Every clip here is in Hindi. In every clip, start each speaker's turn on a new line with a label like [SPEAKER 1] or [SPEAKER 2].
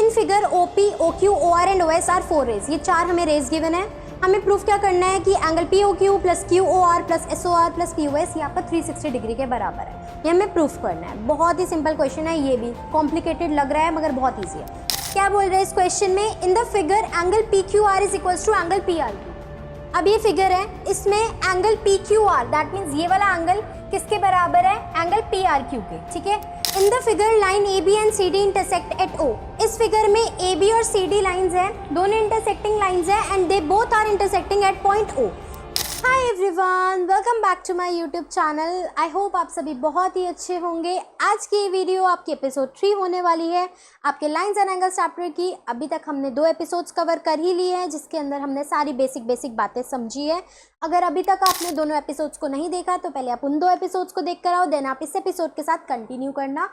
[SPEAKER 1] In figure OP, OQ, OR and OS are 4 rays, ये 4 हमें रेज गिवन है। हमें प्रूफ क्या करना है कि angle POQ plus QOR plus SOR plus POS ये आपका 360 डिग्री के बराबर है, ये हमें प्रूफ करना है। बहुत ही सिंपल क्वेश्चन है, ये भी कॉम्प्लिकेटेड लग रहा है मगर बहुत ईजी है। क्या बोल रहे हैं इस क्वेश्चन में, in the figure angle PQR is equals to angle PRQ। अब ये फिगर है, इसमें एंगल PQR दैट मीन्स ये वाला एंगल किसके बराबर है, एंगल PRQ के, ठीक है। In the figure line AB and CD intersect at O। इस फिगर में AB और CD लाइंस हैं, दोनों इंटरसेक्टिंग लाइंस हैं and they both are intersecting at point O। Hi everyone, welcome back to my YouTube channel. I hope आप सभी बहुत ही अच्छे होंगे। आज की वीडियो आपकी एपिसोड 3 होने वाली है आपके लाइंस एंड एंगल्स चैप्टर की। अभी तक हमने 2 एपिसोड्स कवर कर ही लिए हैं जिसके अंदर हमने सारी बेसिक बातें समझी है। अगर अभी तक आपने दोनों एपिसोड्स को नहीं देखा तो पहले आप उन 2 एपिसोड्स को देख कर आओ, देन आप इस एपिसोड के साथ कंटिन्यू करना,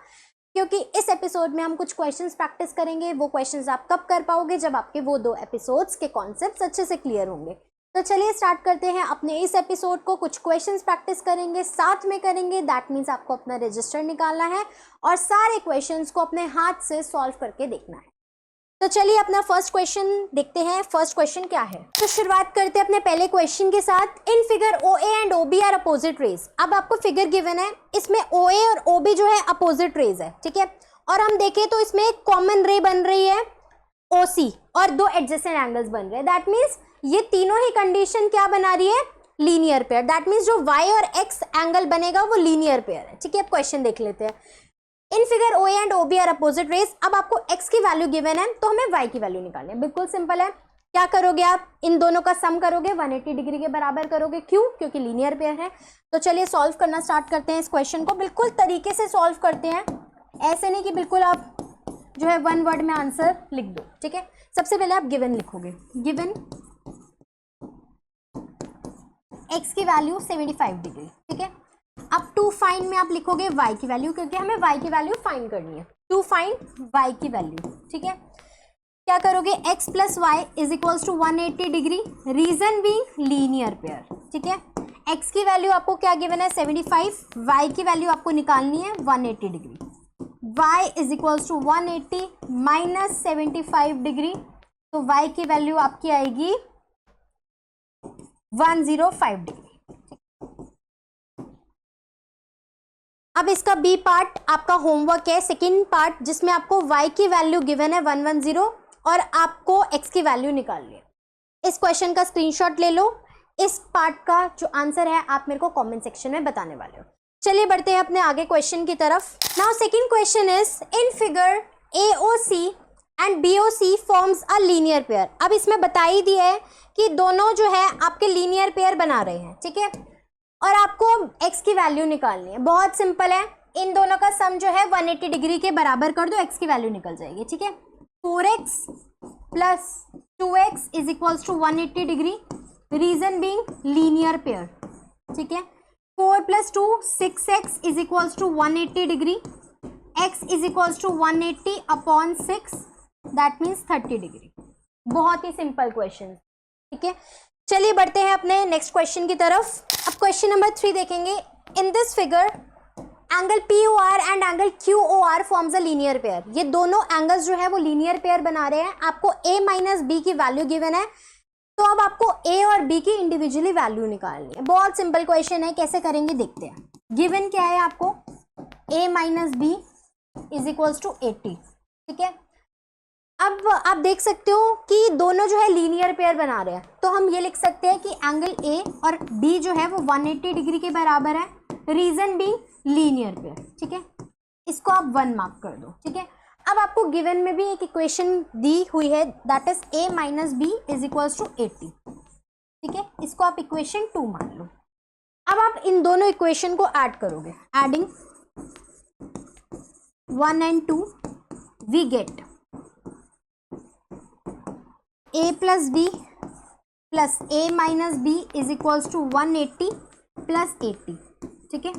[SPEAKER 1] क्योंकि इस एपिसोड में हम कुछ क्वेश्चंस प्रैक्टिस करेंगे। वो क्वेश्चंस आप कब कर पाओगे, जब आपके वो 2 एपिसोड्स के कॉन्सेप्ट्स अच्छे से क्लियर होंगे। तो चलिए स्टार्ट करते हैं अपने इस एपिसोड को। कुछ क्वेश्चंस प्रैक्टिस करेंगे, साथ में करेंगे, दैट मीन्स आपको अपना रजिस्टर निकालना है और सारे क्वेश्चंस को अपने हाथ से सॉल्व करके देखना है। तो चलिए अपना फर्स्ट क्वेश्चन देखते हैं। फर्स्ट क्वेश्चन क्या है, तो शुरुआत करते हैं अपने पहले क्वेश्चन के साथ। In figure OA and OB are opposite rays. अब आपको फिगर गिवन है, इसमें OA और OB जो है अपोजिट रेज है, ठीक है। और हम देखें तो इसमें एक कॉमन रे बन रही है OC और 2 एडजेसेंट एंगल्स बन रहे हैं। दैट मीन्स ये तीनों ही कंडीशन क्या बना रही है, लीनियर पेयर। दैट मीन्स जो Y और X एंगल बनेगा वो लीनियर पेयर है, ठीक है। अब क्वेश्चन देख लेते हैं। In figure OA and OB are opposite rays. अब आपको X की वैल्यू गिवन है तो हमें Y की वैल्यू निकालनी है। बिल्कुल सिंपल है। क्या करोगे आप, इन दोनों का सम करोगे, 180 डिग्री के बराबर करोगे। क्यों, क्योंकि लीनियर पेयर है। तो चलिए सॉल्व करना स्टार्ट करते हैं इस क्वेश्चन को। बिल्कुल तरीके से सॉल्व करते हैं, ऐसे नहीं कि बिल्कुल आप जो है 1 वर्ड में आंसर लिख दो, ठीक है। सबसे पहले आप गिवन लिखोगे, गिवन X की वैल्यू 75 डिग्री, ठीक है। अब टू फाइंड में आप लिखोगे Y की वैल्यू, क्योंकि हमें Y की वैल्यू फाइंड करनी है। टू फाइंड Y की वैल्यू, ठीक है। क्या करोगे, X plus Y is equals to 180 degree, reason being linear pair, ठीक है। X की वैल्यू आपको क्या गिवन है 75, Y की वैल्यू आपको निकालनी है 180 degree. Y is equals to 180 minus 75 degree, तो Y की वैल्यू आपकी आएगी 105 डिग्री। अब इसका B पार्ट आपका होमवर्क है, सेकेंड पार्ट, जिसमें आपको Y की वैल्यू गिवन है 110 और आपको X की वैल्यू निकालनी है। इस क्वेश्चन का स्क्रीनशॉट ले लो। इस पार्ट का जो आंसर है आप मेरे को कमेंट सेक्शन में बताने वाले हो। चलिए बढ़ते हैं अपने आगे क्वेश्चन की तरफ। Now second question is, in figure AOC and BOC forms a linear pair. अब इसमें बता ही दिया है कि दोनों जो है आपके लीनियर पेयर बना रहे हैं, ठीक है। और आपको X की वैल्यू निकालनी है। बहुत सिंपल है, इन दोनों का सम जो है 180 डिग्री के बराबर कर दो, X की वैल्यू निकल जाएगी, ठीक है। 4X plus 2X is equals to 180 degree, reason being linear pair, ठीक है। 4 plus 2 6X is equals to 180 degree, X is equals to 180 upon 6 that means 30 degree. बहुत ही सिंपल क्वेश्चन, ठीक है। चलिए बढ़ते हैं अपने नेक्स्ट क्वेश्चन की तरफ। अब क्वेश्चन नंबर 3 देखेंगे। In this figure angle POR and angle QOR forms a linear pair. ये दोनों एंगल्स जो है वो लीनियर पेयर बना रहे हैं। आपको A माइनस B की वैल्यू गिवन है, तो अब आपको A और B की इंडिविजुअली वैल्यू निकालनी है। बहुत सिंपल क्वेश्चन है, कैसे करेंगे देखते हैं। गिवन क्या है आपको, A minus B is equals to 80, ठीक है। अब आप देख सकते हो कि दोनों जो है लीनियर पेयर बना रहे हैं, तो हम ये लिख सकते हैं कि एंगल A और B जो है वो 180 डिग्री के बराबर है, रीजन बी लीनियर पेयर, ठीक है। इसको आप 1 मार्क कर दो, ठीक है। अब आपको गिवन में भी एक इक्वेशन दी हुई है, that is A minus B is equals to 80, ठीक है। इसको आप इक्वेशन 2 मान लो। अब आप इन दोनों इक्वेशन को ऐड करोगे, adding 1 and 2 we get A plus B plus A minus B is equals to 180 plus 80, ठीक है।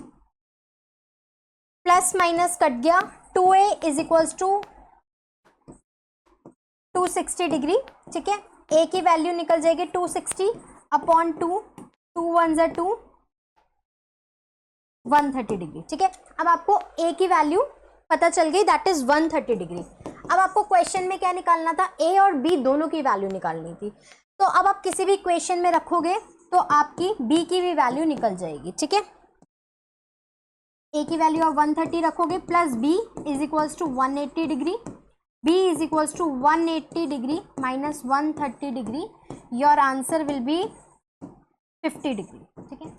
[SPEAKER 1] प्लस माइनस कट गया, 2A is equals to 260 degree, ठीक है। A की वैल्यू निकल जाएगी 260 अपॉन 2, 2 1 ज़ा 2, 130 डिग्री, ठीक है। अब आपको A की वैल्यू पता चल गई, दैट इज 130 डिग्री। अब आपको क्वेश्चन में क्या निकालना था, ए और बी दोनों की वैल्यू निकालनी थी। तो अब आप किसी भी इक्वेशन में रखोगे तो आपकी बी की भी वैल्यू निकल जाएगी, ठीक है। ए की वैल्यू आप 130 रखोगे plus B is equals to 180 degree, B is equals to 180 degree minus 130 degree, your answer will be 50 degree, ठीक है।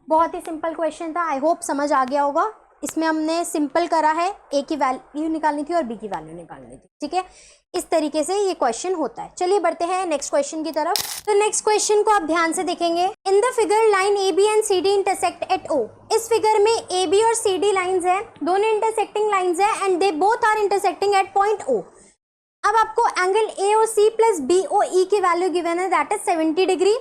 [SPEAKER 1] बहुत ही सिंपल क्वेश्चन था, आई होप समझ आ गया होगा। इसमें हमने सिंपल करा है, ए की वैल्यू निकालनी थी और बी की वैल्यू निकालनी थी, ठीक है। इस तरीके से ये क्वेश्चन होता है। चलिए बढ़ते हैं नेक्स्ट क्वेश्चन की तरफ। तो नेक्स्ट क्वेश्चन को आप ध्यान से देखेंगे। In the figure line A B and C D intersect at O. इस फिगर में ए बी और सी डी लाइन्स हैं, दोनों इंटरसेक्टिंग लाइन्स हैं and they both are intersecting at point O. अब आपको angle A O C plus B O E की वैल्यू गिवन है, दैट इज 70 डिग्री,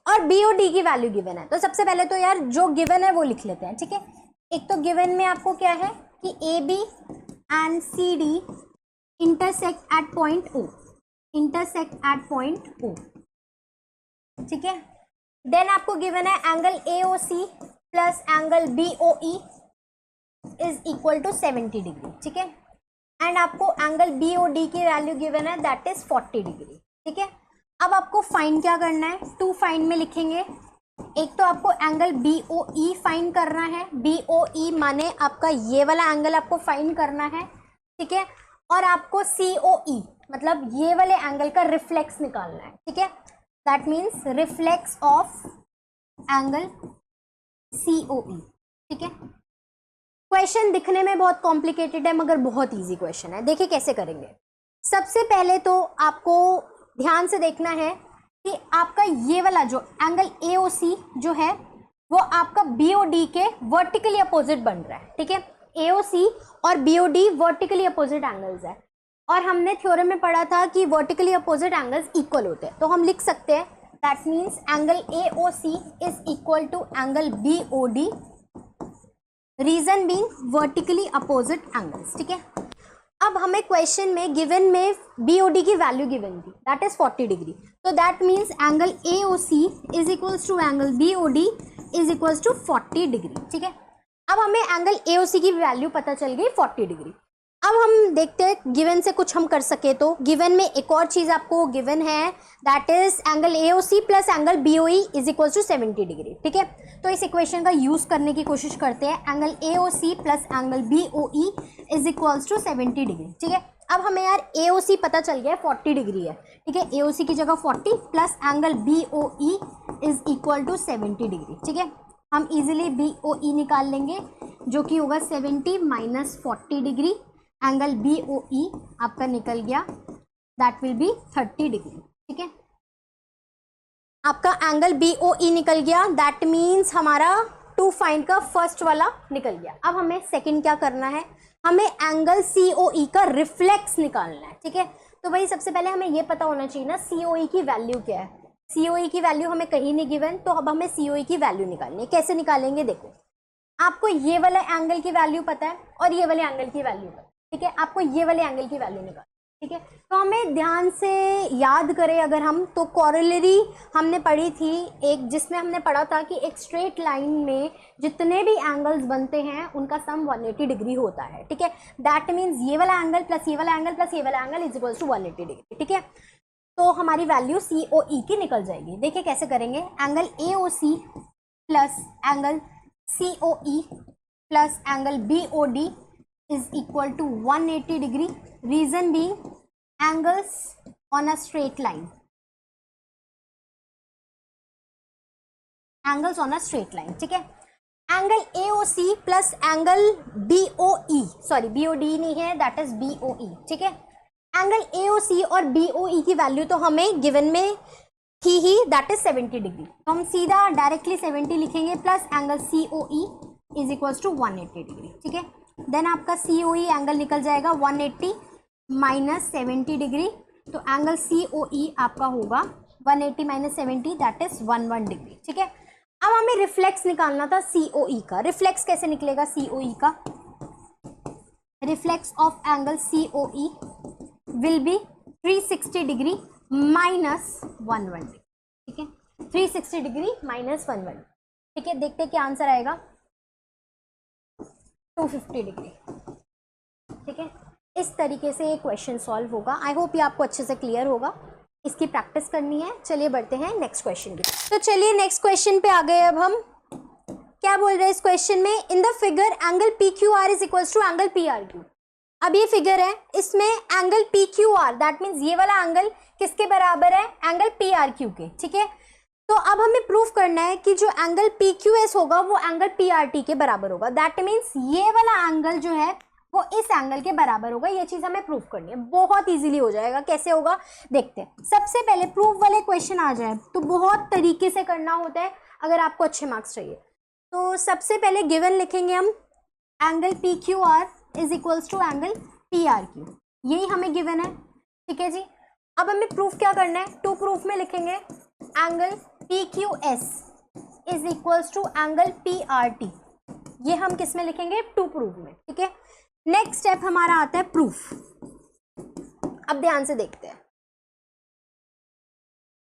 [SPEAKER 1] और बी ओ डी की वैल्यू गिवन है। तो सबसे पहले तो यार जो गिवन है वो लिख लेते हैं, ठीक है। एक तो गिवन में आपको क्या है कि A B and C D intersect at point O, intersect at point O, ठीक है। देन आपको गिवन है angle A O C plus angle B O E is equal to 70 degree, ठीक है। एंड आपको एंगल बी ओ डी की वैल्यू गिवन है, दैट इज 40 डिग्री, ठीक है। अब आपको फाइंड क्या करना है, टू फाइंड में लिखेंगे। एक तो आपको angle B O E find करना है, बी ओ ई माने आपका ये वाला एंगल आपको फाइंड करना है, ठीक है। और आपको सी ओ ई मतलब ये वाले एंगल का रिफ्लेक्स निकालना है, ठीक है। That means reflex of angle C O E, ठीक है। क्वेश्चन दिखने में बहुत कॉम्प्लिकेटेड है मगर बहुत इजी क्वेश्चन है। देखिए कैसे करेंगे। सबसे पहले तो आपको ध्यान से देखना है कि आपका ये वाला जो एंगल ए ओ सी जो है वो आपका बी ओ डी के वर्टिकली अपोजिट बन रहा है, ठीक है। ए ओ सी और B O D vertically opposite angles है, और हमने थ्योरम में पढ़ा था कि वर्टिकली अपोजिट एंगल्स इक्वल होते हैं। तो हम लिख सकते हैं that means angle A O C is equal to angle B O D, reason being vertically opposite angles, ठीक है। अब हमें क्वेश्चन में गिवन में बी ओ डी की वैल्यू गिवन थी, दैट इज 40 डिग्री। तो that means angle A O C is equals to angle B O D is equals to 40 degree, ठीक है। अब हमें एंगल ए ओ सी की वैल्यू पता चल गई 40 डिग्री। अब हम देखते हैं गिवन से कुछ हम कर सके तो। गिवन में एक और चीज आपको गिवन है, that is angle A O C plus angle B O E is equals to 70 degree, ठीक है। तो इस इक्वेशन का यूज करने की कोशिश करते हैं। Angle A O C plus angle B O E is equals to 70 degree, ठीक है। अब हमें यार ए ओ सी पता चल गया 40 डिग्री है, ठीक है। ए ओ सी की जगह 40 plus angle B O E is equal to 70 degree, ठीक है। हम इजिली बी ओ ई निकाल लेंगे जो कि होगा 70 minus 40 degree. Angle B O E आपका निकल गया, दैट विल बी 30 डिग्री, ठीक है। आपका एंगल बी ओ ई निकल गया, दैट मीन्स हमारा टू फाइंड का फर्स्ट वाला निकल गया। अब हमें सेकंड क्या करना है, हमें एंगल सी ओ ई का रिफ्लेक्स निकालना है, ठीक है। तो भाई सबसे पहले हमें ये पता होना चाहिए ना सी ओ ई की वैल्यू क्या है। सी ओ ई की वैल्यू हमें कहीं नहीं गिवन, तो अब हमें सी ओ ई की वैल्यू निकालनी है। कैसे निकालेंगे, देखो आपको ये वाला एंगल की वैल्यू पता है और ये वाले एंगल की वैल्यू पता है, ठीक है। आपको ये वाले एंगल की वैल्यू निकाल, ठीक है। तो हमें ध्यान से याद करें अगर हम, तो कॉरेलरी हमने पढ़ी थी एक, जिसमें हमने पढ़ा था कि एक स्ट्रेट लाइन में जितने भी एंगल्स बनते हैं उनका सम 180 डिग्री होता है, ठीक है। दैट मीन्स ये वाला एंगल प्लस ये वाला एंगल प्लस ये वाला angle is equals to 180 degree, ठीक है। तो हमारी वैल्यू सी ओ ई की निकल जाएगी। देखिए कैसे करेंगे, angle A O C plus angle C O E plus angle B O D is equal to 180 degree, reason being angles on a straight line, angles on a straight line, ठीक है। Angle AOC plus angle BOE, sorry BOD नहीं है, दैट इज BOE, ठीक है। एंगल AOC और BOE की वैल्यू तो हमें गिवन में थी ही, दैट इज 70 डिग्री। तो हम सीधा डायरेक्टली 70 लिखेंगे plus angle COE is equals to 180 degree, ठीक है। देन आपका COE एंगल निकल जाएगा 180 माइनस 70 डिग्री, तो एंगल COE आपका होगा 180 माइनस 70, दैट इज 11 डिग्री, ठीक है। अब हमें रिफ्लेक्स निकालना था COE का। रिफ्लेक्स कैसे निकलेगा COE का, reflex of angle COE will be 360 degree minus 11 degree, ठीक है। 360 डिग्री माइनस 11, ठीक है। देखते क्या आंसर आएगा, 250 डिग्री, ठीक है। इस तरीके से ये क्वेश्चन सॉल्व होगा। आई होप ये आपको अच्छे से क्लियर होगा, इसकी प्रैक्टिस करनी है। चलिए बढ़ते हैं नेक्स्ट क्वेश्चन की। तो चलिए नेक्स्ट क्वेश्चन पे आ गए। अब हम क्या बोल रहे हैं इस क्वेश्चन में, in the figure angle P Q R is equals to angle P R Q. अब ये फिगर है, इसमें angle P Q R that means ये वाला एंगल किसके बराबर है, एंगल पी आर क्यू के, ठीक है। तो अब हमें प्रूफ करना है कि जो एंगल पी क्यू एस होगा वो एंगल पी आर टी के बराबर होगा। दैट मीन्स ये वाला एंगल जो है वो इस एंगल के बराबर होगा। ये चीज हमें प्रूफ करनी है, बहुत इजीली हो जाएगा। कैसे होगा देखते हैं। सबसे पहले प्रूफ वाले क्वेश्चन आ जाए तो बहुत तरीके से करना होता है अगर आपको अच्छे मार्क्स चाहिए। तो सबसे पहले गिवन लिखेंगे हम, angle P Q R is equals to angle P R Q, यही हमें गिवन है, ठीक है जी। अब हमें प्रूफ क्या करना है, टू प्रूफ में लिखेंगे angle P Q S is equals to angle P R T. ये हम किस में लिखेंगे, टू प्रूफ में, ठीक है। नेक्स्ट स्टेप हमारा आता है प्रूफ। अब ध्यान से देखते हैं।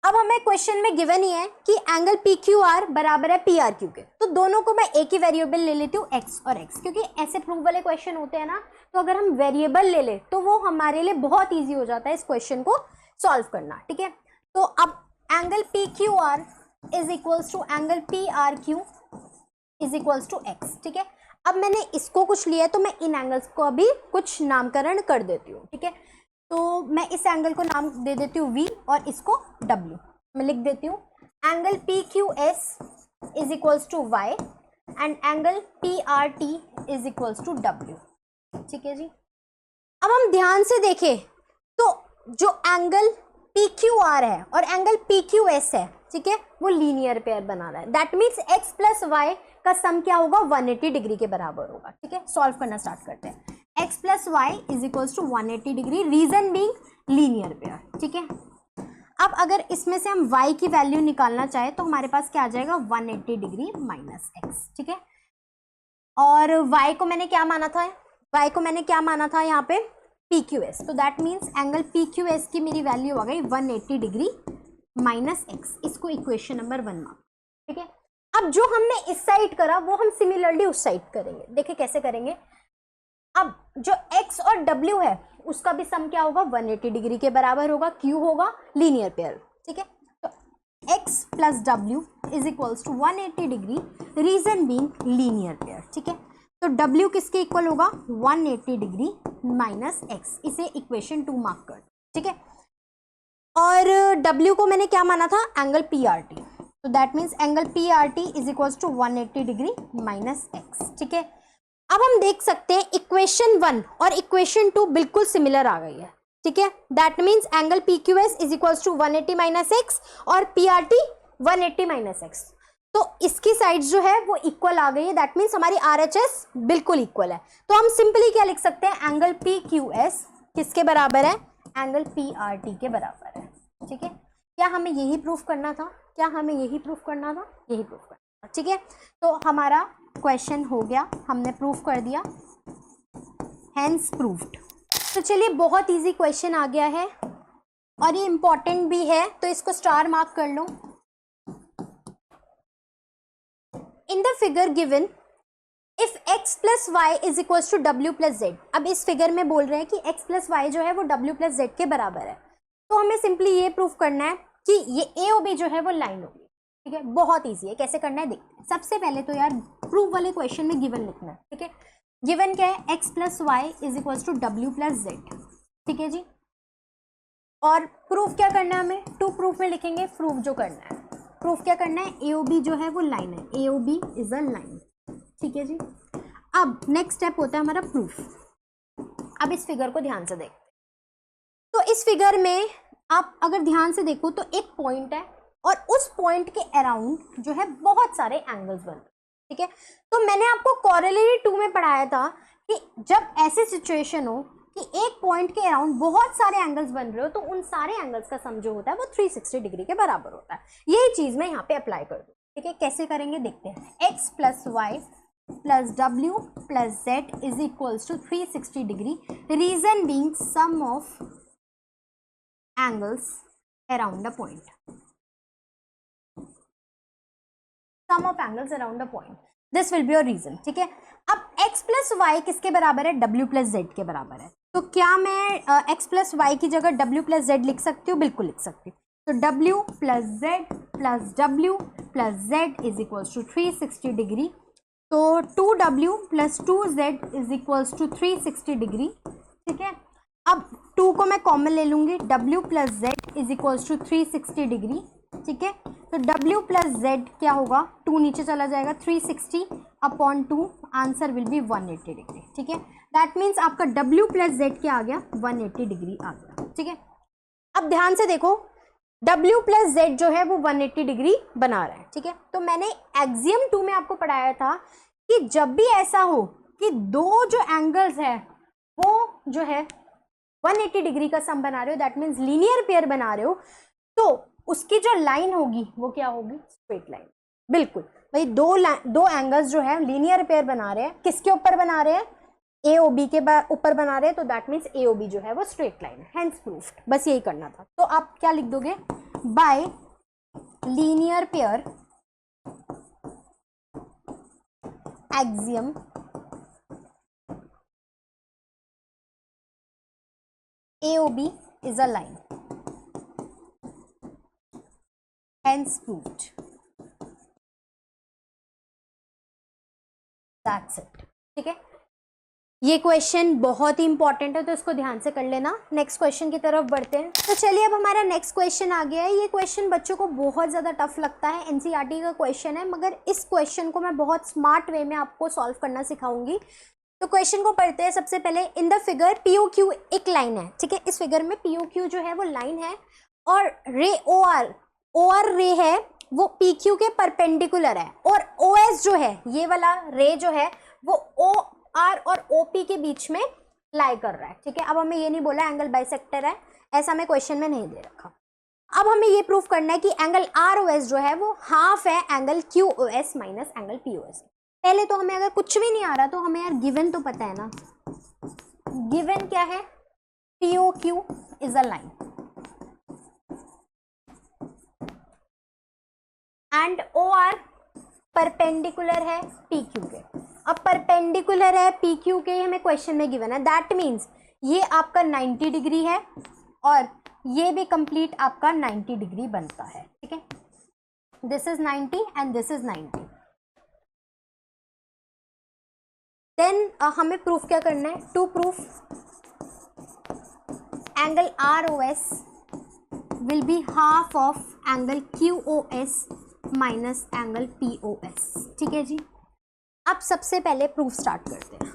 [SPEAKER 1] अब हमें क्वेश्चन में गिवन ही है कि एंगल पी क्यू आर बराबर है पी आर क्यू के, तो दोनों को मैं एक ही वेरिएबल ले लेती हूँ एक्स और एक्स, क्योंकि ऐसे प्रूफ वाले क्वेश्चन होते हैं ना, तो अगर हम वेरिएबल ले ले तो वो हमारे लिए बहुत ईजी हो जाता है इस क्वेश्चन को सॉल्व करना, ठीक है। तो अब angle P Q R is equals to angle P R Q is equals to X, ठीक है। अब मैंने इसको कुछ लिया है तो मैं इन एंगल्स को अभी कुछ नामकरण कर देती हूँ, ठीक है। तो मैं इस एंगल को नाम दे देती हूँ v और इसको w। मैं लिख देती हूँ angle P Q S is equals to y and angle P R T is equals to w, ठीक है जी। अब हम ध्यान से देखें तो जो एंगल पी क्यू आर है और एंगल पी क्यू एस है, ठीक है, वो लीनियर पेयर बना रहा है। That means x plus Y का सम क्या होगा, 180 डिग्री के बराबर होगा, ठीक है। सॉल्व करना स्टार्ट करते हैं। x plus Y is equals to 180 degree, reason being linear pair, ठीक है। अब अगर इसमें से हम y की वैल्यू निकालना चाहे तो हमारे पास क्या आ जाएगा, 180 डिग्री माइनस एक्स, ठीक है। और y को मैंने क्या माना था, y को मैंने क्या माना था यहाँ पे, पी क्यू एस। तो that means angle P Q S की मेरी वैल्यू आ गई 180 डिग्री माइनस एक्स। इसको इक्वेशन नंबर 1 मान, ठीक है। अब जो हमने इस साइड करा वो हम सिमिलरली उस साइड करेंगे। देखिए कैसे करेंगे। अब जो x और w है उसका भी सम क्या होगा, 180 डिग्री के बराबर होगा, q होगा लीनियर पेयर, ठीक है। तो x plus w is equals to 180 degree, reason being linear pair, ठीक है। तो w किसके इक्वल होगा, 180 डिग्री माइनस x। इसे इक्वेशन 2 मार्क कर, ठीक है। और w को मैंने क्या माना था, एंगल पी आर टी। तो that means angle P R T is equals to 180 degree minus X, ठीक है। अब हम देख सकते हैं इक्वेशन 1 और इक्वेशन 2 बिल्कुल सिमिलर आ गई है, ठीक है। That means angle P Q S is equals to 180 minus x और P R T 180 minus x. तो इसकी साइड जो है वो इक्वल आ गई है। दैट मीन्स हमारी आर एच एस बिल्कुल इक्वल है। तो हम सिंपली क्या लिख सकते हैं, एंगल पी क्यू एस किसके बराबर है, एंगल पी आर टी के बराबर है, ठीक है। क्या हमें यही प्रूफ करना था, क्या हमें यही प्रूफ करना था, यही प्रूफ करना था, ठीक है। तो हमारा क्वेश्चन हो गया, हमने प्रूफ कर दिया, हेंस प्रूफ्ड। तो चलिए बहुत इजी क्वेश्चन आ गया है और ये इंपॉर्टेंट भी है, तो इसको स्टार मार्क कर लो। In the figure given if x plus Y is equal to W plus Z. अब इस फिगर में बोल रहे हैं कि x प्लस वाई जो है वो w प्लस जेड के बराबर है। तो हमें सिंपली ये प्रूफ करना है कि ये ए ओ बी जो है वो लाइन होगी, ठीक है। बहुत इजी है, कैसे करना है देखते हैं। सबसे पहले तो यार प्रूफ वाले क्वेश्चन में गिवन लिखना है, ठीक है। गिवन क्या है, x plus Y is equal to W plus Z, ठीक है जी। और प्रूफ क्या करना है, हमें टू प्रूफ में लिखेंगे। प्रूफ जो करना है, प्रूफ क्या करना है, ए ओ बी जो है वो लाइन है, A O B is a line, ठीक है जी। अब नेक्स्ट स्टेप होता है हमारा प्रूफ। अब इस फिगर को ध्यान से देखते हैं। तो इस फिगर में आप अगर ध्यान से देखो तो एक पॉइंट है और उस पॉइंट के अराउंड जो है बहुत सारे एंगल्स बन रहे हैं, ठीक है। तो मैंने आपको कोरोलरी 2 में पढ़ाया था कि जब ऐसी सिचुएशन हो कि एक पॉइंट के अराउंड बहुत सारे एंगल्स बन रहे हो तो उन सारे एंगल्स का सम जो होता है वो 360 डिग्री के बराबर होता है। यही चीज मैं यहाँ पे अप्लाई कर दूँ, ठीक है। कैसे करेंगे देखते हैं। x plus Y plus w plus Z is equals to 360 degree, reason being sum of angles around the point, sum of angles around the point, this will be your reason, ठीक है। अब x प्लस वाई किसके बराबर है, w प्लस जेड के बराबर है। तो क्या मैं x प्लस वाई की जगह w प्लस जेड लिख सकती हूँ? बिल्कुल लिख सकती हूँ। तो w plus Z plus w plus Z is equals to 360 degree. तो 2w plus 2z is equals to 360 degree. ठीक है, अब 2 को मैं कॉमन ले लूँगी, w plus Z is equals to 360 degree. ठीक है, तो w प्लस जेड क्या होगा, 2 नीचे चला जाएगा, 360 upon 2, answer will B 180 degree. ठीक है, दैट मीन्स आपका w प्लस जेड क्या आ गया, 180 डिग्री आ गया। ठीक है, अब ध्यान से देखो, w प्लस जेड जो है वो 180 डिग्री बना रहा है। ठीक है, तो मैंने एक्सियम 2 में आपको पढ़ाया था कि जब भी ऐसा हो कि दो जो एंगल्स है वो जो है 180 डिग्री का सम बना रहे हो, दैट मीन्स लीनियर पेयर बना रहे हो, तो उसकी जो लाइन होगी वो क्या होगी, स्ट्रेट लाइन। बिल्कुल भाई, दो एंगल्स जो है लीनियर पेयर बना रहे हैं, किसके ऊपर बना रहे हैं, ए ओ बी के ऊपर बना रहे हैं, तो that means A O B जो है वो स्ट्रेट लाइन है, हेंस प्रूफ्ड। बस यही करना था। तो आप क्या लिख दोगे, by linear pair axiom AOB is a line, hence proved. That's it. ठीक है, ये क्वेश्चन बहुत ही इंपॉर्टेंट है, तो इसको ध्यान से कर लेना। नेक्स्ट क्वेश्चन की तरफ बढ़ते हैं। तो चलिए, अब हमारा नेक्स्ट क्वेश्चन आ गया है। ये क्वेश्चन बच्चों को बहुत ज़्यादा टफ लगता है, NCERT का क्वेश्चन है, मगर इस क्वेश्चन को मैं बहुत स्मार्ट वे में आपको सॉल्व करना सिखाऊंगी। तो क्वेश्चन को पढ़ते हैं। सबसे पहले, इन द फिगर POQ एक लाइन है। ठीक है, इस फिगर में POQ जो है वो लाइन है और रे OR रे है वो PQ के परपेंडिकुलर है, और OS जो है, ये वाला रे जो है वो OR और OP के बीच में लाई कर रहा है। ठीक है, अब हमें ये नहीं बोला एंगल बाइसेक्टर है, ऐसा हमें क्वेश्चन में नहीं दे रखा। अब हमें ये प्रूफ करना है कि एंगल ROS जो है वो हाफ है angle QOS minus angle POS। पहले तो हमें अगर कुछ भी नहीं आ रहा तो हमें यार गिवन तो पता है ना, गिवन क्या है, POQ is a line and OR perpendicular है PQ के। अब परपेंडिकुलर है PQ के, हमें क्वेश्चन में गिवन है, दैट मीन्स ये आपका 90 डिग्री है और ये भी कंप्लीट आपका 90 डिग्री बनता है। ठीक है, this is 90 and this is 90। Then हमें प्रूफ क्या करना है, to proof angle ROS will be half of angle QOS minus angle POS। ठीक है जी, अब सबसे पहले प्रूफ स्टार्ट करते हैं।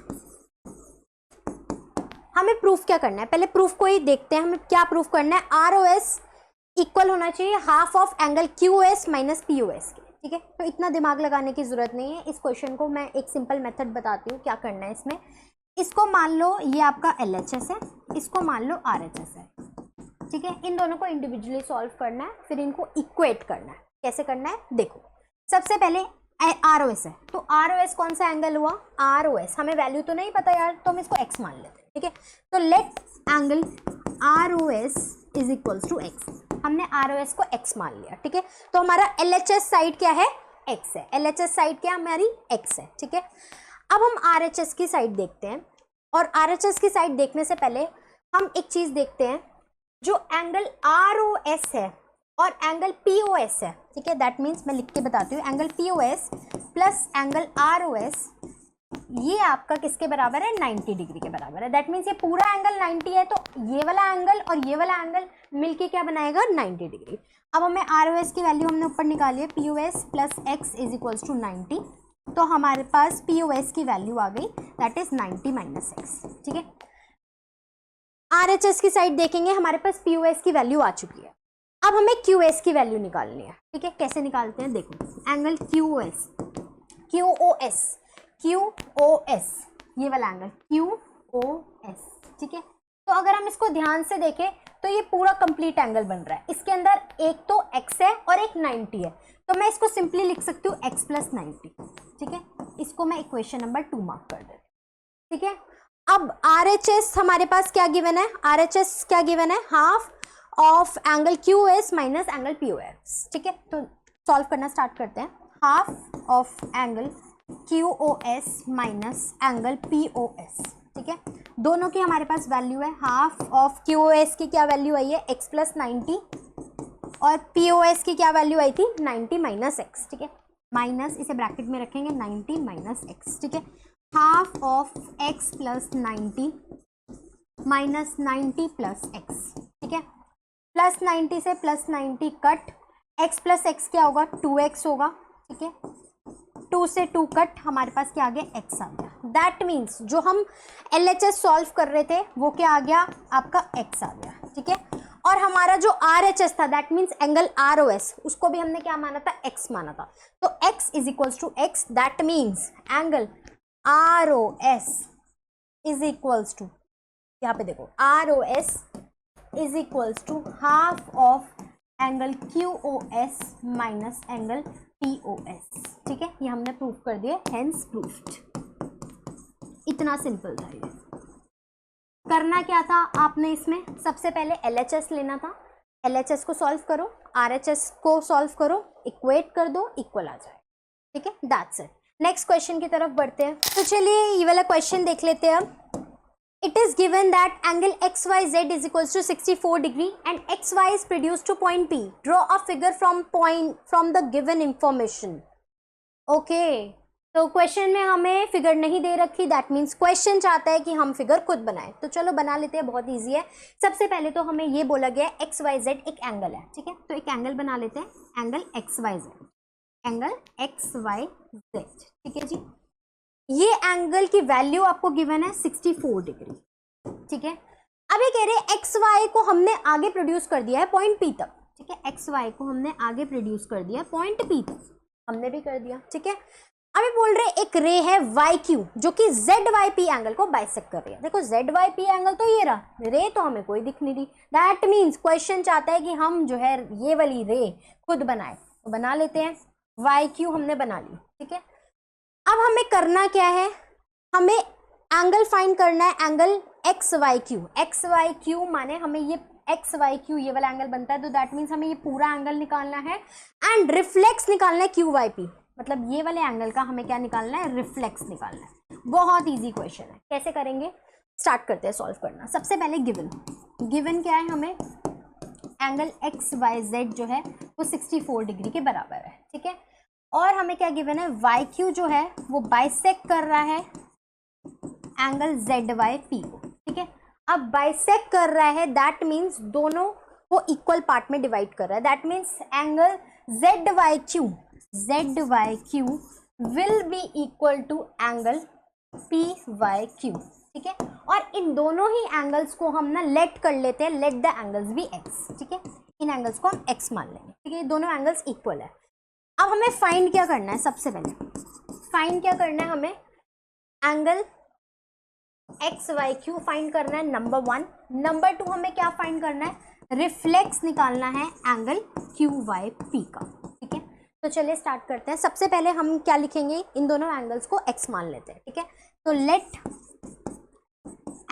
[SPEAKER 1] हमें प्रूफ क्या करना है, पहले प्रूफ को ही देखते हैं। हमें क्या प्रूफ करना है, ROS इक्वल होना चाहिए half of angle QOS minus POS के। ठीक है, तो इतना दिमाग लगाने की जरूरत नहीं है। इस क्वेश्चन को मैं एक सिंपल मेथड बताती हूँ क्या करना है इसमें। इसको मान लो ये आपका LHS है, इसको मान लो RHS है। ठीक है, इन दोनों को इंडिविजुअली सॉल्व करना है, फिर इनको इक्वेट करना है। कैसे करना है देखो, सबसे पहले ROS है, तो ROS कौन सा एंगल हुआ, ROS हमें वैल्यू तो नहीं पता यार, तो हम इसको x मान लेते हैं। ठीक है, तो let angle ROS is equals to x। हमने ROS को x मान लिया। ठीक है, तो हमारा LHS साइड क्या है, x है। LHS साइड क्या हमारी x है। ठीक है, अब हम RHS की साइड देखते हैं, और RHS की साइड देखने से पहले हम एक चीज देखते हैं, जो एंगल ROS है और एंगल POS है। ठीक है, दैट मीन्स मैं लिख के बताती हूँ, angle POS plus angle ROS ये आपका किसके बराबर है, 90 डिग्री के बराबर है। दैट मीन्स ये पूरा एंगल 90 है, तो ये वाला एंगल और ये वाला एंगल मिलके क्या बनाएगा, 90 डिग्री। अब हमें ROS की वैल्यू हमने ऊपर निकाली है, POS plus x is equals to 90, तो हमारे पास POS की वैल्यू आ गई, दैट इज 90 माइनस x। ठीक है, RHS की साइड देखेंगे, हमारे पास POS की वैल्यू आ चुकी है। अब हमें QS की वैल्यू निकालनी है। ठीक है, कैसे निकालते हैं देखो, एंगल QOS ये वाला एंगल QOS। ठीक है, तो अगर हम इसको ध्यान से देखें तो ये पूरा कंप्लीट एंगल बन रहा है। इसके अंदर एक तो x है और एक 90 है, तो मैं इसको सिंपली लिख सकती हूँ x प्लस 90। ठीक है, इसको मैं इक्वेशन नंबर 2 मार्क कर देती हूँ। ठीक है, अब RHS हमारे पास क्या गिवन है, RHS क्या गिवन है, half of angle QOS minus angle POS। ठीक है, तो सॉल्व करना स्टार्ट करते हैं। Half of angle QOS minus angle POS। ठीक है। दोनों की हमारे पास वैल्यू है, हाफ ऑफ QoS की क्या वैल्यू आई है x प्लस 90 और POS की क्या वैल्यू आई थी 90 माइनस एक्स, ठीक है। माइनस इसे ब्रैकेट में रखेंगे 90 माइनस एक्स, ठीक है। Half of x plus 90 minus 90 plus x, ठीक है। प्लस 90 से plus 90 cut, x plus x क्या होगा 2x होगा, ठीक है। 2 से 2 कट, हमारे पास क्या आ गया x आ गया। दैट मीन्स जो हम LHS सॉल्व कर रहे थे वो क्या आ गया आपका x आ गया, ठीक है। और हमारा जो RHS था दैट मीन्स एंगल ROS, उसको भी हमने क्या माना था x माना था। तो x is equals to x, that means angle ROS is equals to, यहाँ पे देखो ROS is equals to half of angle QoS minus angle POS, ठीक है। ये हमने प्रूफ कर दिया, हेंस प्रूफ्ड। इतना सिंपल था ये। करना क्या था आपने इसमें, सबसे पहले LHS लेना था, LHS को सॉल्व करो, RHS को सॉल्व करो, इक्वेट कर दो, इक्वल आ जाए, ठीक है। That's it. नेक्स्ट क्वेश्चन की तरफ बढ़ते हैं। तो चलिए ये वाला क्वेश्चन देख लेते हैं अब। It is given that angle XYZ is equals to 64 degree and XY is produced to point P. Draw a figure from the given information. Okay. तो क्वेश्चन में हमें फिगर नहीं दे रखी, दैट मीन्स क्वेश्चन चाहता है कि हम फिगर खुद बनाएं। तो चलो बना लेते हैं, बहुत इजी है। सबसे पहले तो हमें ये बोला गया है XYZ एक एंगल है, ठीक है। तो एक एंगल बना लेते हैं, एंगल XYZ, एंगल XYZ, ठीक है जी। ये एंगल की वैल्यू आपको गिवन है 64 डिग्री, ठीक है। अब ये कह रहे हैं XY को हमने आगे प्रोड्यूस कर दिया है पॉइंट P तक, ठीक है। XY को हमने आगे प्रोड्यूस कर दिया है पॉइंट P तक, हमने भी कर दिया, ठीक है। अभी बोल रहे एक रे है YQ जो कि ZYP एंगल को बाइसेक्ट कर रही है। देखो ZYP एंगल तो ये रहा, रे तो हमें कोई दिख नहीं रही। दैट मीन्स क्वेश्चन चाहता है कि हम जो है ये वाली रे खुद बनाए, तो बना लेते हैं। YQ हमने बना ली, ठीक है। अब हमें करना क्या है, हमें एंगल फाइंड करना है, एंगल XYQ। XYQ माने हमें ये XYQ ये वाला एंगल बनता है, तो दैट मीन्स हमें ये पूरा एंगल निकालना है एंड रिफ्लेक्स निकालना है QYP, मतलब ये वाले एंगल का हमें क्या निकालना है, रिफ्लेक्स निकालना है। बहुत इजी क्वेश्चन है, कैसे करेंगे स्टार्ट करते हैं सॉल्व करना। सबसे पहले गिवन क्या है, हमें एंगल XYZ जो है वो 64 डिग्री के बराबर है, ठीक है। और हमें क्या गिवन है, YQ जो है वो बाइसेक्ट कर रहा है एंगल ZYP को, ठीक है। अब बाइसेक्ट कर रहा है दैट मीन्स दोनों को इक्वल पार्ट में डिवाइड कर रहा है, that means angle ZYQ will be equal to angle PYQ, ठीक है। और इन दोनों ही एंगल्स को हम ना लेट कर लेते हैं, let the angles be x, ठीक है। इन एंगल्स को हम x मान लेंगे, ठीक है। ये दोनों एंगल्स इक्वल है। अब हमें फाइंड क्या करना है, सबसे पहले फाइंड क्या करना है, हमें एंगल XYQ फाइंड करना है, नंबर 1। नंबर 2 हमें क्या फाइंड करना है, रिफ्लेक्स निकालना है एंगल QYP का, ठीक है। तो चलिए स्टार्ट करते हैं। सबसे पहले हम क्या लिखेंगे, इन दोनों एंगल्स को x मान लेते हैं, ठीक है। तो let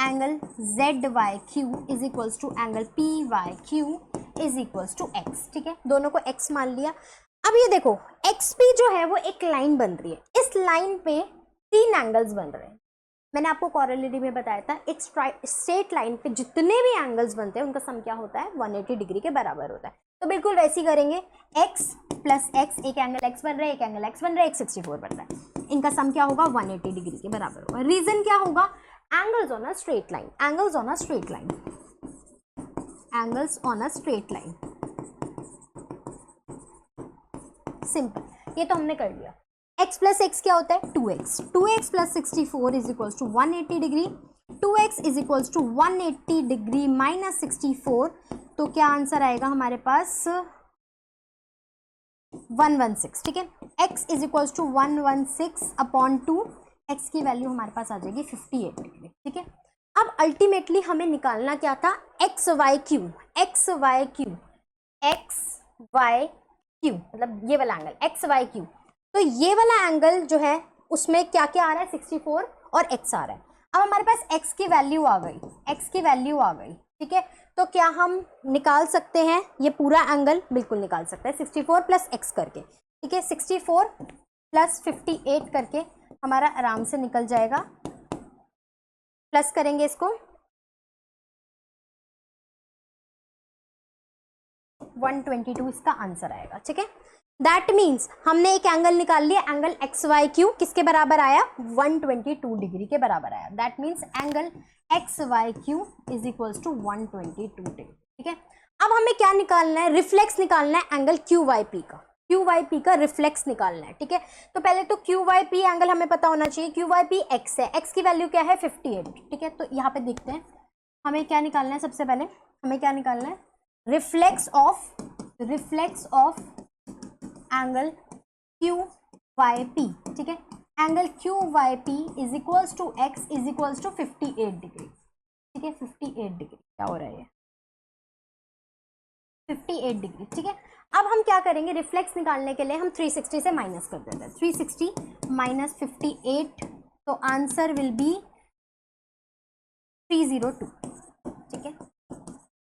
[SPEAKER 1] angle ZYQ is equals to angle PYQ is equals to x, ठीक है। दोनों को x मान लिया। अब ये देखो XP जो है वो एक लाइन बन रही है, इस लाइन पे 3 एंगल्स बन रहे हैं। मैंने आपको कॉरेलरी में बताया था एक स्ट्रेट लाइन पे जितने भी एंगल्स बनते हैं उनका सम क्या होता है, 180 डिग्री के बराबर होता है। तो बिल्कुल वैसे ही करेंगे, x प्लस x, एक एंगल x बन रहा है, एक एंगल x बन रहा है, एक 64 बन रहा है, इनका सम क्या होगा 180 डिग्री के बराबर होगा। रीजन क्या होगा, angles on a straight line, angles on a straight line, angles on a straight line, simple. ये तो हमने कर लिया। x प्लस एक्स क्या होता है 2x, 2x plus 64 is equals to 180 degree, 2x is equals to 180 degree minus 64, तो क्या आंसर आएगा हमारे पास 116, ठीक है। x is equals to 116 upon 2, x की वैल्यू हमारे पास आ जाएगी 58 डिग्री, ठीक है। अब अल्टीमेटली हमें निकालना क्या था, XYQ मतलब ये वाला एंगल XYQ। तो ये वाला एंगल जो है उसमें क्या क्या आ रहा है, 64 और x आ रहा है। अब हमारे पास x की वैल्यू आ गई, ठीक है। तो क्या हम निकाल सकते हैं ये पूरा एंगल, बिल्कुल निकाल सकते हैं 64 प्लस x करके, ठीक है। 64 प्लस 58 करके हमारा आराम से निकल जाएगा प्लस करेंगे इसको, 122 इसका आंसर आएगा, ठीक है। दैट मीन्स हमने एक एंगल निकाल लिया, एंगल एक्स वाई क्यू किसके बराबर आया, 122 डिग्री के बराबर आया। That means angle X Y Q is equals to 122 degree, ठीक है। अब हमें क्या निकालना है, रिफ्लेक्स निकालना है एंगल क्यू वाई पी का, क्यू वाई पी का रिफ्लेक्स निकालना है, ठीक है। तो पहले तो क्यू वाई पी एंगल हमें पता होना चाहिए, क्यू वाई पी एक्स है, एक्स की वैल्यू क्या है 58, ठीक है। तो यहाँ पे देखते हैं हमें क्या निकालना है, सबसे पहले हमें क्या निकालना है, reflex of angle Q Y P, ठीक है। Angle Q Y P is equals to X is equals to 58 degree, ठीक है। 58 डिग्री क्या हो रहा है, 58 डिग्री, ठीक है। अब हम क्या करेंगे, रिफ्लेक्स निकालने के लिए हम 360 से माइनस कर देते हैं, 360 माइनस 58, तो आंसर विल बी 302, ठीक है।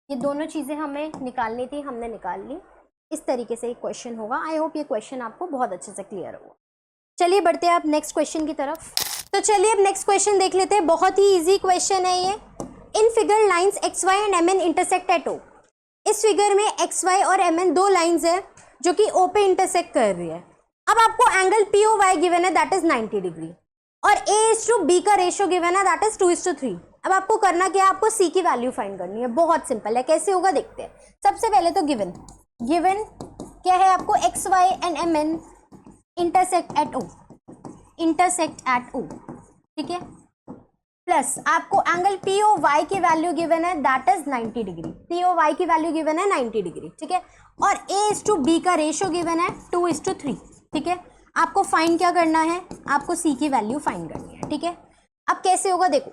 [SPEAKER 1] ये दोनों चीज़ें हमें निकालनी थी, हमने निकाल ली। इस तरीके से एक क्वेश्चन होगा। आई होप ये क्वेश्चन आपको बहुत अच्छे से क्लियर होगा। चलिए बढ़ते हैं आप नेक्स्ट क्वेश्चन की तरफ। तो चलिए अब नेक्स्ट क्वेश्चन देख लेते हैं, बहुत ही इजी क्वेश्चन है ये। In figure lines X Y and M N intersect at O. इस फिगर में एक्स वाई और एम एन दो लाइंस है जो कि ओ पे इंटरसेक्ट कर रही है। अब आपको angle P O Y given है दैट इज 90 डिग्री और ए इज टू बी का रेशियो गिवन है दैट इज 2:3। अब आपको करना क्या है, आपको सी की वैल्यू फाइंड करनी है। बहुत सिंपल है, कैसे होगा देखते हैं। सबसे पहले तो गिवन क्या है आपको, X Y and M N intersect at O, ठीक है। प्लस आपको एंगल पी ओ वाई की वैल्यू गिवन है that is 90 degree, P O Y की वैल्यू गिवन है 90 डिग्री, ठीक है। और ए इज टू बी का रेशियो गिवन है 2:3, ठीक है। आपको फाइंड क्या करना है, आपको सी की वैल्यू फाइंड करनी है, ठीक है। अब कैसे होगा देखो,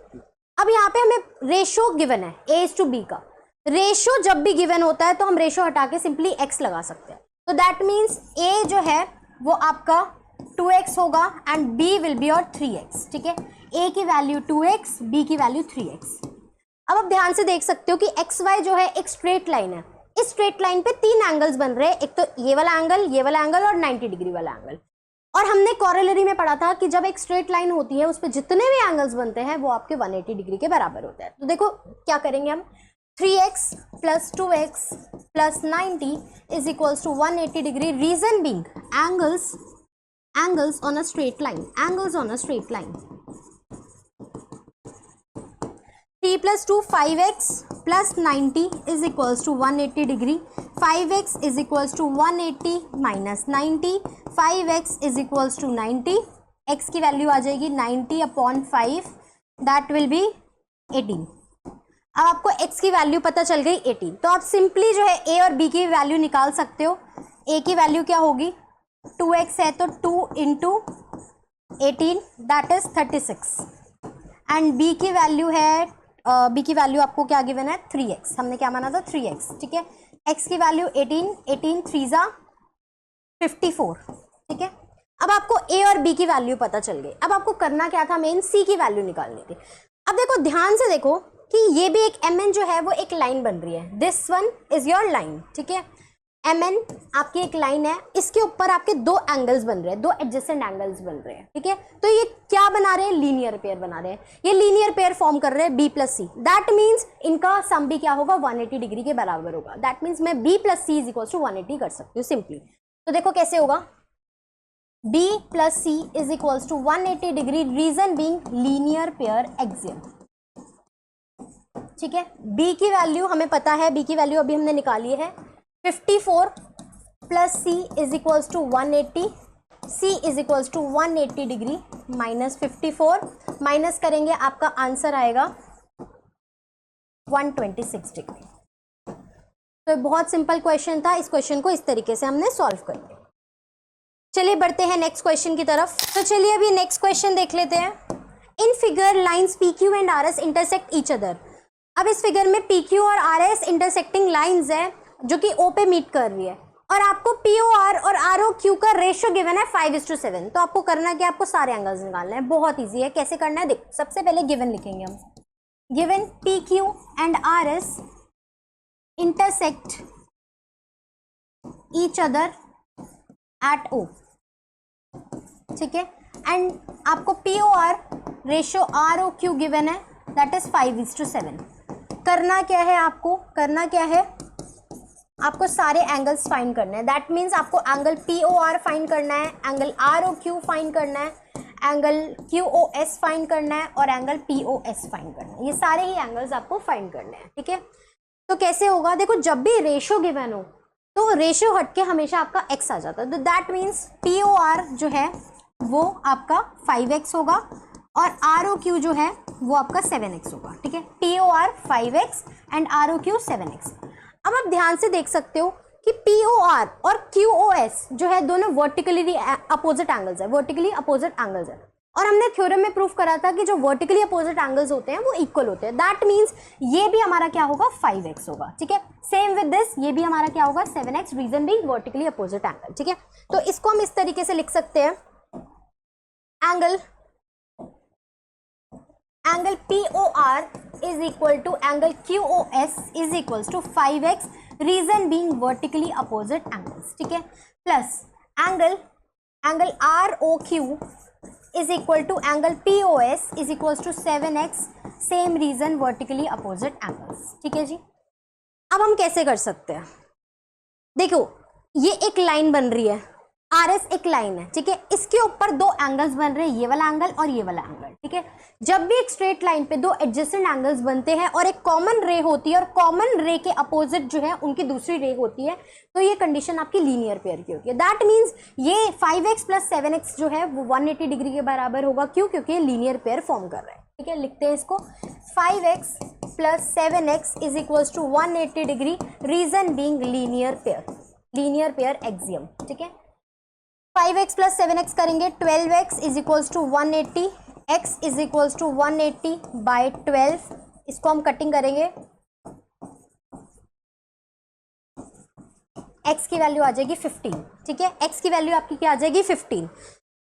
[SPEAKER 1] अब यहाँ पे हमें रेशियो गिवन है ए इज टू बी का। रेशियो जब भी गिवन होता है तो हम रेशियो हटा के सिंपली एक्स लगा सकते हैं। तो दैट मीन्स ए जो है वो आपका 2x होगा एंड b विल बी और 3x, ठीक है। a की वैल्यू 2x, b की वैल्यू 3x। अब आप ध्यान से देख सकते हो कि एक्स वाई जो है एक स्ट्रेट लाइन है। इस स्ट्रेट लाइन पे तीन एंगल्स बन रहे हैं, एक तो ये वाला एंगल और 90 डिग्री वाला एंगल। और हमने कॉरेलरी में पढ़ा था कि जब एक स्ट्रेट लाइन होती है उस पर जितने भी एंगल्स बनते हैं वो आपके 180 डिग्री के बराबर होते हैं। तो देखो क्या करेंगे हम, 3x plus 2x plus 90 is equals to 180 degree. Reason being angles on a straight line, 3 plus 2 5x plus 90 is equals to 180 degree. 5x is equals to 180 minus 90, 5x is equals to 90, x की वैल्यू आ जाएगी 90 अपॉन 5, दैट विल बी 18। अब आपको x की वैल्यू पता चल गई 18, तो आप सिंपली जो है a और b की वैल्यू निकाल सकते हो। a की वैल्यू क्या होगी, 2x है तो 2 into 18 that is 36 and b की वैल्यू है b की वैल्यू आपको क्या गिवन है 3x, हमने क्या माना था 3x, ठीक है। x की वैल्यू 18 3 जा 54, ठीक है। अब आपको a और b की वैल्यू पता चल गई। अब आपको करना क्या था, मेन c की वैल्यू निकालनी थी। अब देखो ध्यान से देखो कि ये भी एक mn जो है वो एक लाइन बन रही है, this one is your line, ठीक है। mn आपकी एक लाइन है, इसके ऊपर आपके दो एंगल्स बन रहे हैं, दो एडजेसेंट एंगल्स बन रहे हैं, ठीक है। तो ये क्या बना रहे हैं, लीनियर पेयर बना रहे हैं। ये लीनियर पेयर फॉर्म कर रहे हैं b plus C, that means इनका सम भी क्या होगा 180 डिग्री के बराबर होगा। दैट मीन्स मैं b plus C is equal to 180 कर सकती हूँ सिंपली। तो देखो कैसे होगा, b plus C is equal to 180 degree, reason being linear pair axiom, ठीक है। b की वैल्यू हमें पता है, b की वैल्यू अभी हमने निकाली है 54 plus c is equals to 180, c is equals to 180 degree minus 54, minus करेंगे आपका आंसर आएगा 126 डिग्री। तो बहुत सिंपल क्वेश्चन था, इस क्वेश्चन को इस तरीके से हमने सॉल्व कर दिया। चलिए बढ़ते हैं नेक्स्ट क्वेश्चन की तरफ। तो चलिए अभी नेक्स्ट क्वेश्चन देख लेते हैं। In figure lines P Q and R S intersect each other. अब इस फिगर में पी क्यू और आर एस इंटरसेक्टिंग लाइंस है जो कि ओ पे मीट कर रही है और आपको पी ओ आर और आर ओ क्यू का रेशियो गिवन है 5:7। तो आपको करना क्या, आपको सारे एंगल्स निकालने हैं। बहुत इजी है, कैसे करना है देखो। सबसे पहले गिवन लिखेंगे हम, given P Q and R S intersect each other at O, ठीक है। एंड आपको P O R ratio R O Q given है दैट इज 5:7। करना क्या है आपको, करना क्या है आपको, सारे एंगल्स फाइंड करने हैं। दैट मीन्स आपको एंगल POR फाइंड करना है, एंगल ROQ फाइंड करना है, एंगल QOS फाइंड करना है और एंगल POS फाइंड करना है। ये सारे ही एंगल्स आपको फाइंड करने हैं, ठीक है। तो कैसे होगा, देखो जब भी रेशियो गिवन हो तो रेशियो हटके हमेशा आपका x आ जाता है। तो दैट मीन्स POR जो है वो आपका 5x होगा और ROQ जो है वो आपका 7x होगा, ठीक है। POR 5x and ROQ 7x। अब आप ध्यान से देख सकते हो कि POR और QOS जो है दोनों वर्टिकली अपोजिट एंगल्स है, वर्टिकली अपोजिट एंगल्स है। और हमने थ्योरम में प्रूफ करा था कि जो वर्टिकली अपोजिट एंगल्स होते हैं वो इक्वल होते हैं। दैट मीन्स ये भी हमारा क्या होगा, 5x होगा, ठीक है। सेम विद दिस, ये भी हमारा क्या होगा, 7x, reason being vertically opposite angle, ठीक है। तो इसको हम इस तरीके से लिख सकते हैं, angle POR is equal to angle QOS is equals to 5x, reason being vertically opposite angles, ठीक है। Plus angle ROQ is equal to angle POS is equals to 7x, same reason vertically opposite angles, ठीक है जी। अब हम कैसे कर सकते हैं, देखो ये एक लाइन बन रही है, RS एक लाइन है, ठीक है। इसके ऊपर दो एंगल्स बन रहे हैं, ये वाला एंगल और ये वाला एंगल, ठीक है। जब भी एक स्ट्रेट लाइन पे दो एडजेसेंट एंगल्स बनते हैं और एक कॉमन रे होती है और कॉमन रे के अपोजिट जो है उनकी दूसरी रे होती है, तो ये कंडीशन आपकी लीनियर पेयर की होती है। दैट मीन्स ये 5x प्लस 7x जो है वो 180 डिग्री के बराबर होगा, क्यों, क्योंकि ये लीनियर पेयर फॉर्म कर रहा है, ठीक है। लिखते हैं इसको, 5x plus 7x is equals to 180 degree, reason being linear pair axiom, ठीक है। 5x प्लस 7x करेंगे, 12x is equals to 180, x is equals to 180 by 12, इसको हम कटिंग करेंगे, x की वैल्यू आ जाएगी 15, ठीक है। x की वैल्यू आपकी क्या आ जाएगी, 15।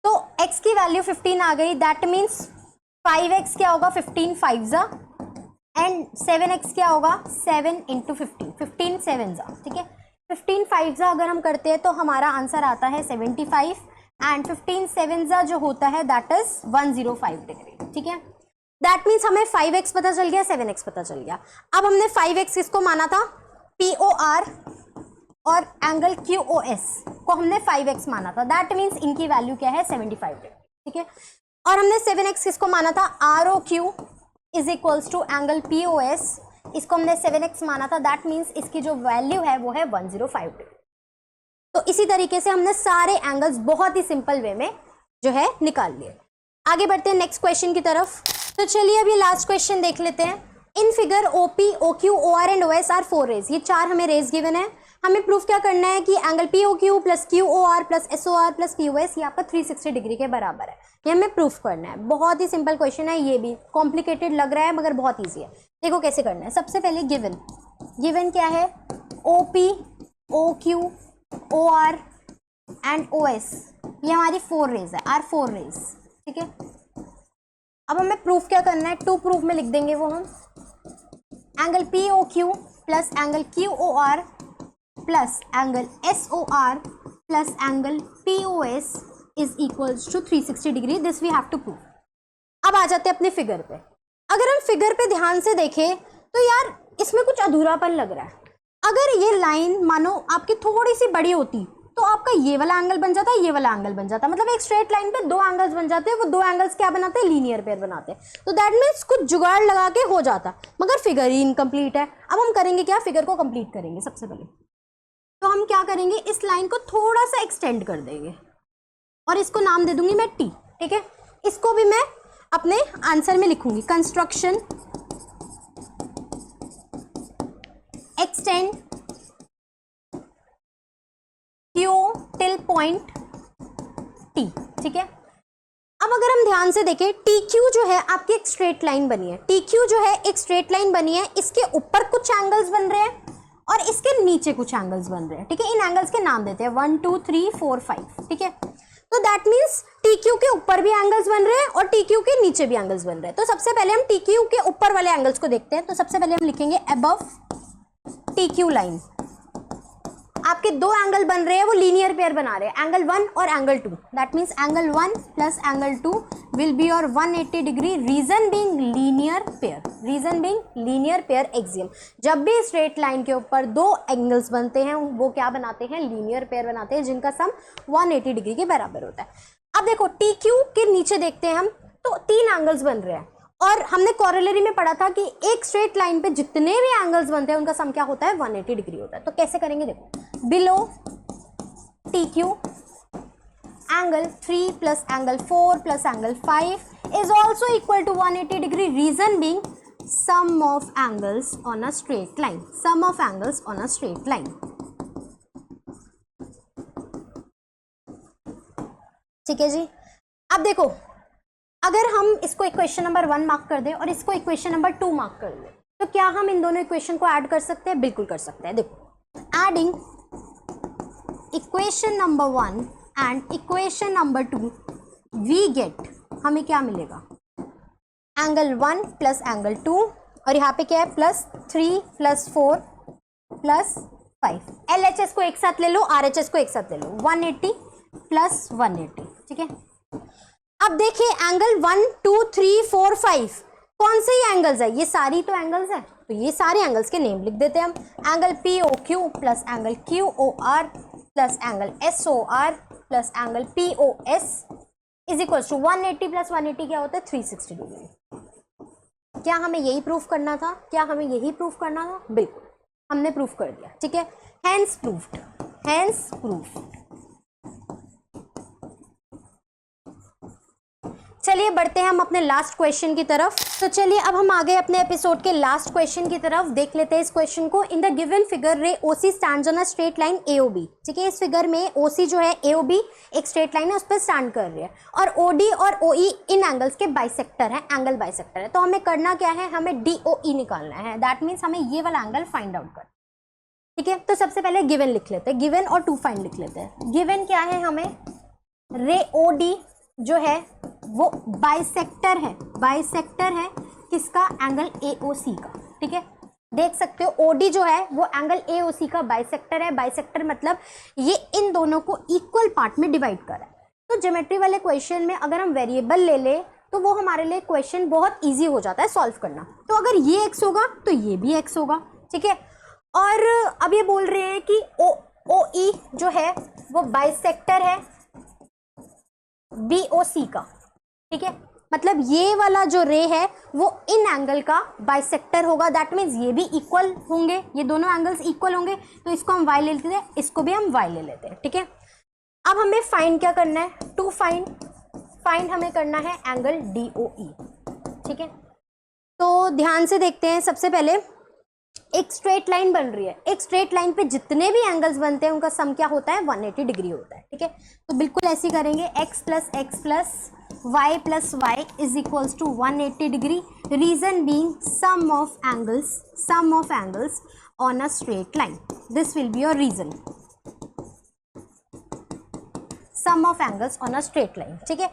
[SPEAKER 1] तो x की वैल्यू 15 आ गई, दैट मीन्स 5x क्या होगा, 15 5 एंड 7x क्या होगा, 7 इंटू 15 7 ठीक है। 15 5 अगर हम करते हैं तो हमारा आंसर आता है 75 एंड 15 7 जो होता है दैट इज 105 डिग्री, ठीक है। दैट मीन्स हमें 5x पता चल गया, 7x पता चल गया। अब हमने 5x किसको माना था, POR और एंगल QOS को हमने 5x माना था, दैट मीन्स इनकी वैल्यू क्या है, 75 डिग्री, ठीक है। और हमने 7x किसको माना था, ROQ is equals to angle POS, इसको हमने 7x माना था, दैट मीन्स इसकी जो वैल्यू है वो है 105 डिग्री। तो इसी तरीके से हमने सारे एंगल्स बहुत ही सिंपल वे में जो है निकाल लिए। आगे बढ़ते हैं नेक्स्ट क्वेश्चन की तरफ। तो चलिए अभी लास्ट क्वेश्चन देख लेते हैं। In figure OP, OQ, OR and OS are 4 rays, ये 4 हमें रेज गिवन है। हमें प्रूफ क्या करना है कि angle POQ plus QOR plus SOR plus POS ये आपका 360 डिग्री के बराबर है, ये हमें प्रूफ करना है। बहुत ही सिंपल क्वेश्चन है, ये भी कॉम्प्लिकेटेड लग रहा है मगर बहुत ईजी है। देखो कैसे करना है। सबसे पहले गिवन क्या है, OP, OQ, OR and OS, ये हमारी 4 रेज है, आर 4 रेज, ठीक है। अब हमें प्रूफ क्या करना है, 2 प्रूफ में लिख देंगे वो हम, angle POQ plus angle QOR plus angle SOR plus angle POS is equals to 360 degree, this we have to prove. अब आ जाते हैं अपने फिगर पे। अगर हम फिगर पे ध्यान से देखें तो यार इसमें कुछ अधूरापन लग रहा है। अगर ये लाइन मानो आपकी थोड़ी सी बड़ी होती तो आपका ये वाला एंगल बन जाता, ये वाला एंगल बन जाता, मतलब एक स्ट्रेट लाइन पे 2 एंगल्स बन जाते हैं, वो 2 एंगल्स क्या बनाते हैं, लीनियर पेयर बनाते हैं। तो दैट मीन्स कुछ जुगाड़ लगा के हो जाता, मगर फिगर ही इनकम्प्लीट है। अब हम करेंगे क्या, फिगर को कंप्लीट करेंगे। सबसे पहले तो हम क्या करेंगे, इस लाइन को थोड़ा सा एक्सटेंड कर देंगे और इसको नाम दे दूंगी मैं T, ठीक है। इसको भी मैं अपने आंसर में लिखूंगी, construction extend Q till point T, ठीक है। अब अगर हम ध्यान से देखें, TQ जो है आपकी एक स्ट्रेट लाइन बनी है, TQ जो है एक स्ट्रेट लाइन बनी है, इसके ऊपर कुछ एंगल्स बन रहे हैं और इसके नीचे कुछ एंगल्स बन रहे हैं, ठीक है। इन एंगल्स के नाम देते हैं 1 2 3 4 5, ठीक है। तो दैट मीन्स TQ के ऊपर भी एंगल्स बन रहे हैं और TQ के नीचे भी एंगल्स बन रहे हैं। तो सबसे पहले हम TQ के ऊपर वाले एंगल्स को देखते हैं। तो सबसे पहले हम लिखेंगे अबव TQ लाइन, आपके 2 एंगल बन रहे हैं, वो लीनियर पेयर बना रहे हैं, एंगल 1 और angle 2, that means angle 1 plus angle 2 will be your 180 degree, reason being linear pair, reason being linear pair axiom। जब भी स्ट्रेट लाइन के ऊपर दो एंगल्स बनते हैं वो क्या बनाते हैं, लीनियर पेयर बनाते हैं, जिनका सम 180 डिग्री के बराबर होता है। अब देखो टी क्यू के नीचे देखते हैं हम, तो तीन एंगल्स बन रहे हैं और हमने कोरोलरी में पढ़ा था कि एक स्ट्रेट लाइन पे जितने भी एंगल्स बनते हैं उनका सम क्या होता है, 180 डिग्री होता है। तो कैसे करेंगे, देखो below T Q angle 3 plus angle 4 plus angle 5 is also equal to 180 degree, reason being sum of angles on a straight line, sum of angles on a straight line। ठीक है जी। अब देखो अगर हम इसको इक्वेशन नंबर 1 मार्क कर दें और इसको इक्वेशन नंबर 2 मार्क कर दें तो क्या हम इन दोनों इक्वेशन को ऐड कर सकते हैं, बिल्कुल कर सकते हैं। देखो adding equation number 1 and equation number 2 we get, हमें क्या मिलेगा, एंगल 1 प्लस एंगल 2 और यहाँ पे क्या है प्लस 3 प्लस 4 प्लस 5। LHS को एक साथ ले लो, RHS को एक साथ ले लो, 180 प्लस 180। ठीक है। अब देखिए एंगल 1 2 3 4 5 कौन से ही एंगल्स है, ये सारी तो एंगल्स है, तो ये सारे एंगल्स के नेम लिख देते हैं हम। Angle POQ plus angle QOR plus angle SOR plus angle POS is equal to 180 plus 180 क्या होता है, 360 डिग्री। क्या हमें यही प्रूफ करना था, क्या हमें यही प्रूफ करना था, बिल्कुल हमने प्रूफ कर दिया। ठीक है, हेंस प्रूफ्ड, हेंस प्रूफ। चलिए बढ़ते हैं हम अपने लास्ट क्वेश्चन की तरफ। तो चलिए अब हम आ गए अपने एपिसोड के लास्ट क्वेश्चन की तरफ। देख लेते हैं इस क्वेश्चन को। इन द गिवन फिगर रे OC stands on a straight line AOB। ठीक है, इस फिगर में OC जो है AOB एक स्ट्रेट लाइन है उस पर स्टैंड कर रही है और OD और OE इन एंगल्स के बाइसेक्टर है, एंगल बाइसेक्टर है। तो हमें करना क्या है, हमें DOE निकालना है। दैट मीन्स हमें ये वाला एंगल फाइंड आउट करना। ठीक है, तो सबसे पहले गिवन लिख लेते हैं, गिवन और टू फाइंड लिख लेते हैं। गिवन क्या है, हमें रे OD जो है वो बाइसेक्टर है, बाइसेक्टर है किसका, एंगल AOC का। ठीक है, देख सकते हो OD जो है वो एंगल AOC का बाइसेक्टर है। बाइसेक्टर मतलब ये इन दोनों को इक्वल पार्ट में डिवाइड कर रहा है। तो ज्योमेट्री वाले क्वेश्चन में अगर हम वेरिएबल ले ले तो वो हमारे लिए क्वेश्चन बहुत ईजी हो जाता है सॉल्व करना। तो अगर ये x होगा तो ये भी x होगा। ठीक है, और अब ये बोल रहे हैं कि OE जो है वो बाइसेक्टर है BOC का। ठीक है, मतलब ये वाला जो रे है वो इन एंगल का बाइसेक्टर होगा। दैट मीन्स ये भी इक्वल होंगे, ये दोनों एंगल्स इक्वल होंगे, तो इसको हम y ले लेते हैं, इसको भी हम y ले लेते हैं। ठीक है, अब हमें फाइंड क्या करना है, टू फाइंड हमें करना है एंगल DOE। ठीक है, तो ध्यान से देखते हैं। सबसे पहले एक स्ट्रेट लाइन बन रही है, एक स्ट्रेट लाइन पे जितने भी एंगल्स बनते हैं उनका सम क्या होता है, 180 डिग्री होता है। ठीक है, तो बिल्कुल ऐसे ही करेंगे, x plus y plus y is equals to 180 degree, reason being sum of angles on a straight line. This will be your reason, sum of angles on a straight line. ठीक है,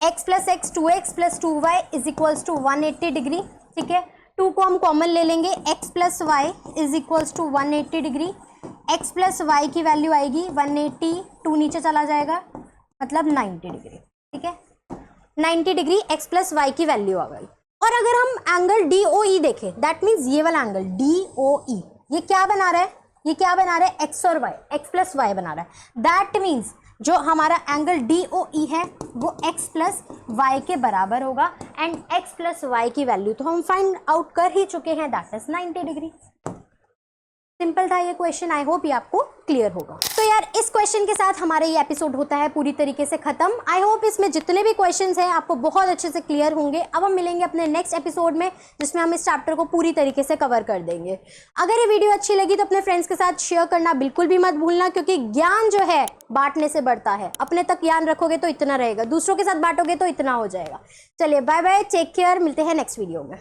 [SPEAKER 1] x plus x 2x plus 2y is equals to 180 degree. ठीक है, 2 को हम कॉमन ले लेंगे, x plus Y is equals to 180 degree. x plus Y की वैल्यू आएगी 180, 2 नीचे चला जाएगा मतलब 90 डिग्री। ठीक है, 90 डिग्री x प्लस वाई की वैल्यू आ गई। और अगर हम एंगल DOE देखें, दैट मीन्स ये वाला एंगल DOE ये क्या बना रहा है, ये क्या बना रहा है, x और y, x प्लस वाई बना रहा है। दैट मीन्स जो हमारा एंगल DOE है वो x प्लस वाई के बराबर होगा एंड x प्लस वाई की वैल्यू तो हम फाइंड आउट कर ही चुके हैं, दैट इज 90 डिग्री। सिंपल था ये क्वेश्चन, आई होप ये आपको क्लियर होगा। तो यार इस क्वेश्चन के साथ हमारा ये एपिसोड होता है पूरी तरीके से खत्म। आई होप इसमें जितने भी क्वेश्चंस हैं आपको बहुत अच्छे से क्लियर होंगे। अब हम मिलेंगे अपने नेक्स्ट एपिसोड में जिसमें हम इस चैप्टर को पूरी तरीके से कवर कर देंगे। अगर ये वीडियो अच्छी लगी तो अपने फ्रेंड्स के साथ शेयर करना बिल्कुल भी मत भूलना, क्योंकि ज्ञान जो है बांटने से बढ़ता है। अपने तक ज्ञान रखोगे तो इतना रहेगा, दूसरों के साथ बांटोगे तो इतना हो जाएगा। चलिए बाय बाय, टेक केयर, मिलते हैं नेक्स्ट वीडियो में।